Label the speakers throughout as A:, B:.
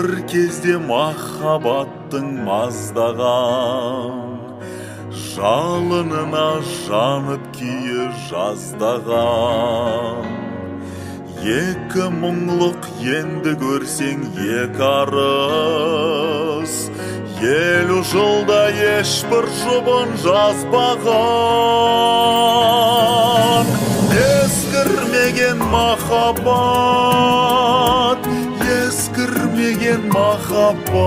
A: бір кезде махаббаттың маздаған жалынына жанып күйі жаздаған. Екі мұңлық енді көрсең екі арыс, елу жылда ешбір жұбын жазбаған. Ескірмеген махаббат, ескірмеген махаббат,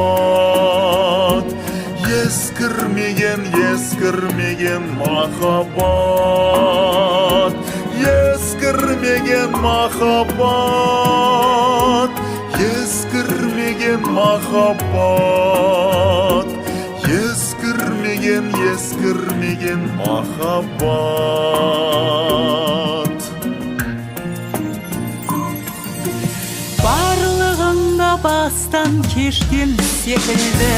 A: ескірмеген махаббат, ескірмеген махаббат, ескірмеген махаббат, ескірмеген махаббат.
B: Барлығында бастан кешкен секілді,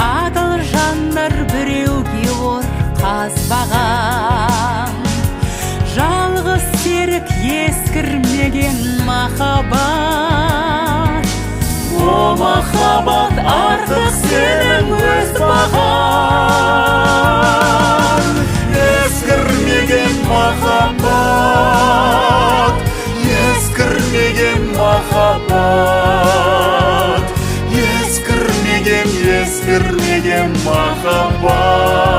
B: адал жандар біреуге ор қазбаған. Жалғыз серік ескірмеген махаббат. О махаббат, артық сенің өз бағаң.
A: Ескірмеген махаббат, ескірмеген махаббат, ескірмеген махаббат.